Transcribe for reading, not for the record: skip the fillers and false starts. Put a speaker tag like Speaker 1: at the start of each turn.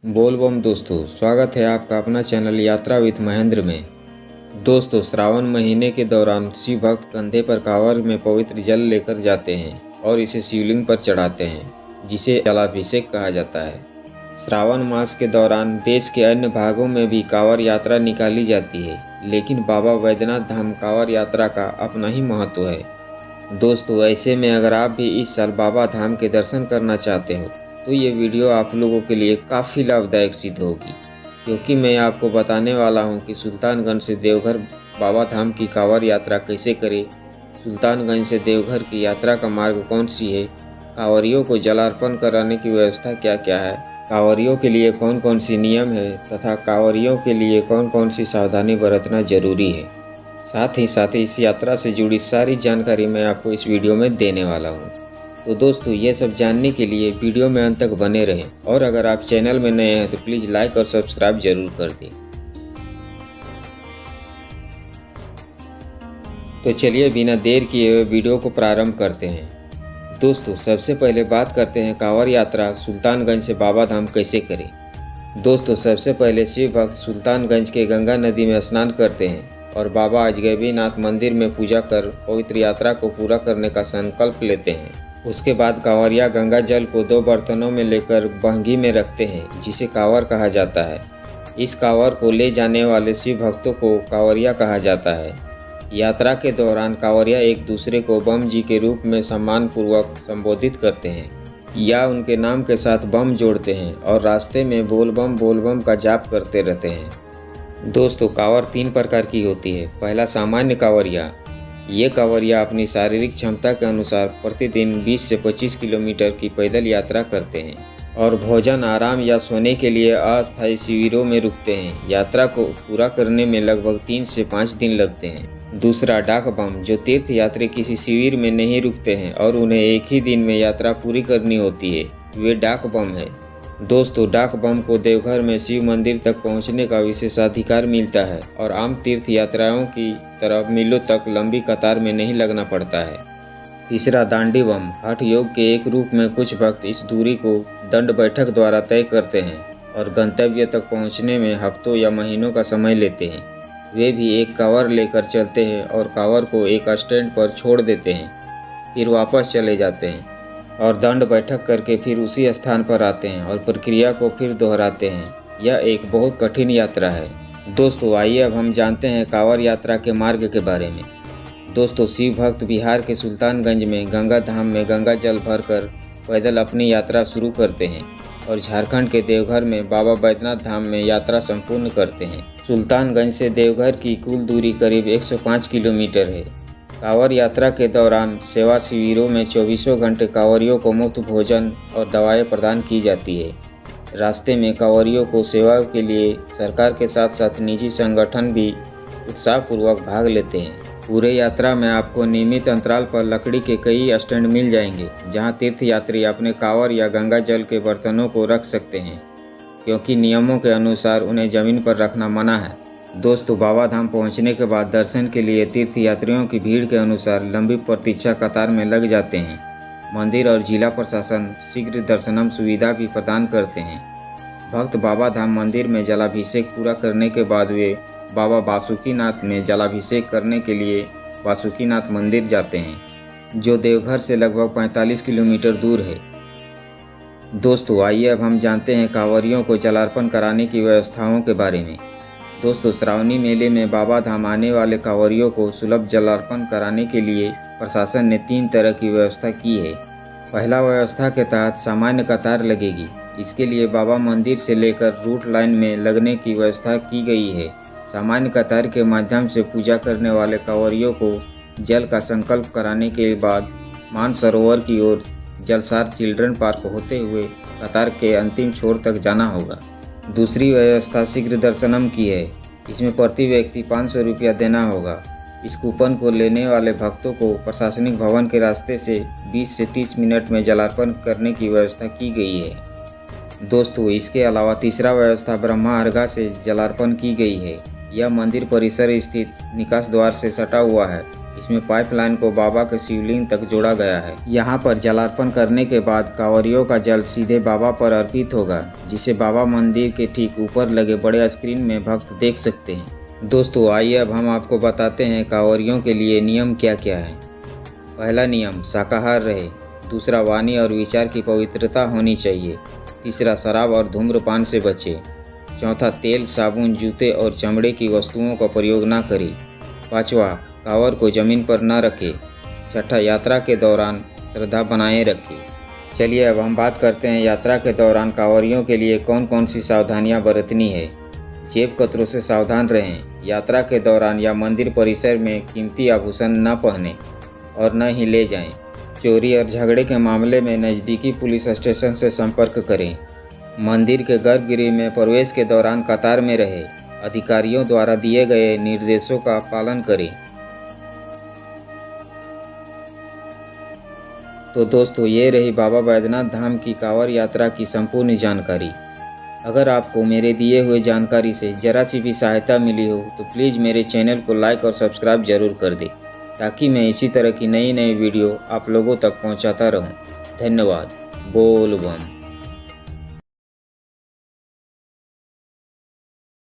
Speaker 1: बोल बम दोस्तों, स्वागत है आपका अपना चैनल यात्रा विद महेंद्र में। दोस्तों, श्रावण महीने के दौरान शिव भक्त कंधे पर कांवड़ में पवित्र जल लेकर जाते हैं और इसे शिवलिंग पर चढ़ाते हैं, जिसे जलाभिषेक कहा जाता है। श्रावण मास के दौरान देश के अन्य भागों में भी कांवड़ यात्रा निकाली जाती है, लेकिन बाबा बैद्यनाथ धाम कांवड़ यात्रा का अपना ही महत्व है। दोस्तों, ऐसे में अगर आप भी इस साल बाबा धाम के दर्शन करना चाहते हो तो ये वीडियो आप लोगों के लिए काफ़ी लाभदायक सिद्ध होगी, क्योंकि मैं आपको बताने वाला हूं कि सुल्तानगंज से देवघर बाबा धाम की कांवड़ यात्रा कैसे करें, सुल्तानगंज से देवघर की यात्रा का मार्ग कौन सी है, कांवड़ियों को जलार्पण कराने की व्यवस्था क्या क्या है, कांवड़ियों के लिए कौन कौन सी नियम है तथा कांवड़ियों के लिए कौन कौन सी सावधानी बरतना जरूरी है। साथ ही इस यात्रा से जुड़ी सारी जानकारी मैं आपको इस वीडियो में देने वाला हूँ। तो दोस्तों, ये सब जानने के लिए वीडियो में अंत तक बने रहें, और अगर आप चैनल में नए हैं तो प्लीज़ लाइक और सब्सक्राइब जरूर कर दें। तो चलिए बिना देर किए हुए वीडियो को प्रारंभ करते हैं। दोस्तों, सबसे पहले बात करते हैं कांवड़ यात्रा सुल्तानगंज से बाबा धाम कैसे करें। दोस्तों, सबसे पहले शिव भक्त सुल्तानगंज के गंगा नदी में स्नान करते हैं और बाबा अजगैबीनाथ मंदिर में पूजा कर पवित्र यात्रा को पूरा करने का संकल्प लेते हैं। उसके बाद कांवड़िया गंगा जल को 2 बर्तनों में लेकर बहंगी में रखते हैं, जिसे कांवड़ कहा जाता है। इस कांवड़ को ले जाने वाले शिव भक्तों को कांवड़िया कहा जाता है। यात्रा के दौरान कांवड़िया एक दूसरे को बम जी के रूप में सम्मानपूर्वक संबोधित करते हैं या उनके नाम के साथ बम जोड़ते हैं और रास्ते में बोल बम का जाप करते रहते हैं। दोस्तों, कांवड़ 3 प्रकार की होती है। पहला, सामान्य कांवड़िया। ये कांवड़िया अपनी शारीरिक क्षमता के अनुसार प्रतिदिन 20 से 25 किलोमीटर की पैदल यात्रा करते हैं और भोजन, आराम या सोने के लिए अस्थायी शिविरों में रुकते हैं। यात्रा को पूरा करने में लगभग 3 से 5 दिन लगते हैं। दूसरा, डाक बम, जो तीर्थ यात्री किसी शिविर में नहीं रुकते हैं और उन्हें एक ही दिन में यात्रा पूरी करनी होती है, वे डाक बम है। दोस्तों, डाक बम को देवघर में शिव मंदिर तक पहुंचने का विशेषाधिकार मिलता है और आम तीर्थ यात्राओं की तरह मीलों तक लंबी कतार में नहीं लगना पड़ता है। तीसरा, दांडी बम। हठ योग के एक रूप में कुछ भक्त इस दूरी को दंड बैठक द्वारा तय करते हैं और गंतव्य तक पहुंचने में हफ्तों या महीनों का समय लेते हैं। वे भी एक कांवड़ लेकर चलते हैं और कांवड़ को एक स्टैंड पर छोड़ देते हैं, फिर वापस चले जाते हैं और दंड बैठक करके फिर उसी स्थान पर आते हैं और प्रक्रिया को फिर दोहराते हैं। यह एक बहुत कठिन यात्रा है। दोस्तों, आइए अब हम जानते हैं कांवड़ यात्रा के मार्ग के बारे में। दोस्तों, शिव भक्त बिहार के सुल्तानगंज में गंगा धाम में गंगा जल भरकर पैदल अपनी यात्रा शुरू करते हैं और झारखंड के देवघर में बाबा बैद्यनाथ धाम में यात्रा संपूर्ण करते हैं। सुल्तानगंज से देवघर की कुल दूरी करीब 105 किलोमीटर है। कांवड़ यात्रा के दौरान सेवा शिविरों में 24 घंटे कांवड़ियों को मुफ्त भोजन और दवाएं प्रदान की जाती है। रास्ते में कांवड़ियों को सेवा के लिए सरकार के साथ साथ निजी संगठन भी उत्साहपूर्वक भाग लेते हैं। पूरे यात्रा में आपको नियमित अंतराल पर लकड़ी के कई स्टैंड मिल जाएंगे, जहां तीर्थ यात्री अपने कांवड़ या गंगा जल के बर्तनों को रख सकते हैं, क्योंकि नियमों के अनुसार उन्हें जमीन पर रखना मना है। दोस्तों, बाबा धाम पहुंचने के बाद दर्शन के लिए तीर्थ यात्रियों की भीड़ के अनुसार लंबी प्रतीक्षा कतार में लग जाते हैं। मंदिर और जिला प्रशासन शीघ्र दर्शनम सुविधा भी प्रदान करते हैं। भक्त बाबा धाम मंदिर में जलाभिषेक पूरा करने के बाद वे बाबा बासुकीनाथ में जलाभिषेक करने के लिए बासुकीनाथ मंदिर जाते हैं, जो देवघर से लगभग 45 किलोमीटर दूर है। दोस्तों, आइए अब हम जानते हैं कांवड़ियों को जलार्पण कराने की व्यवस्थाओं के बारे में। दोस्तों, श्रावणी मेले में बाबा धाम आने वाले कांवड़ियों को सुलभ जलार्पण कराने के लिए प्रशासन ने 3 तरह की व्यवस्था की है। पहला, व्यवस्था के तहत सामान्य कतार लगेगी। इसके लिए बाबा मंदिर से लेकर रूट लाइन में लगने की व्यवस्था की गई है। सामान्य कतार के माध्यम से पूजा करने वाले कांवड़ियों को जल का संकल्प कराने के बाद मानसरोवर की ओर जलसार चिल्ड्रन पार्क होते हुए कतार के अंतिम छोर तक जाना होगा। दूसरी व्यवस्था शीघ्र दर्शनम की है। इसमें प्रति व्यक्ति 500 रुपया देना होगा। इस कूपन को लेने वाले भक्तों को प्रशासनिक भवन के रास्ते से 20 से 30 मिनट में जलार्पण करने की व्यवस्था की गई है। दोस्तों, इसके अलावा तीसरा व्यवस्था ब्रह्मा अर्घा से जलार्पण की गई है। यह मंदिर परिसर स्थित निकास द्वार से सटा हुआ है इसमें पाइपलाइन को बाबा के शिवलिंग तक जोड़ा गया है। यहाँ पर जलार्पण करने के बाद कांवरियों का जल सीधे बाबा पर अर्पित होगा, जिसे बाबा मंदिर के ठीक ऊपर लगे बड़े स्क्रीन में भक्त देख सकते हैं। दोस्तों आइए अब हम आपको बताते हैं कांवरियों के लिए नियम क्या क्या है। पहला नियम, शाकाहार रहे। दूसरा, वाणी और विचार की पवित्रता होनी चाहिए। तीसरा, शराब और धूम्रपान से बचे। चौथा, तेल, साबुन, जूते और चमड़े की वस्तुओं का प्रयोग न करें। पाँचवा, कांवर को जमीन पर न रखें। छठा, यात्रा के दौरान श्रद्धा बनाए रखें। चलिए अब हम बात करते हैं यात्रा के दौरान कांवरियों के लिए कौन कौन सी सावधानियां बरतनी है। जेब कतरों से सावधान रहें। यात्रा के दौरान या मंदिर परिसर में कीमती आभूषण न पहने और न ही ले जाएं। चोरी और झगड़े के मामले में नज़दीकी पुलिस स्टेशन से संपर्क करें। मंदिर के गर्भगृह में प्रवेश के दौरान कतार में रहें। अधिकारियों द्वारा दिए गए निर्देशों का पालन करें। तो दोस्तों ये रही बाबा बैद्यनाथ धाम की कांवड़ यात्रा की संपूर्ण जानकारी। अगर आपको मेरे दिए हुए जानकारी से जरा सी भी सहायता मिली हो तो प्लीज़ मेरे चैनल को लाइक और सब्सक्राइब जरूर कर दें, ताकि मैं इसी तरह की नई वीडियो आप लोगों तक पहुंचाता रहूं। धन्यवाद। बोल बम।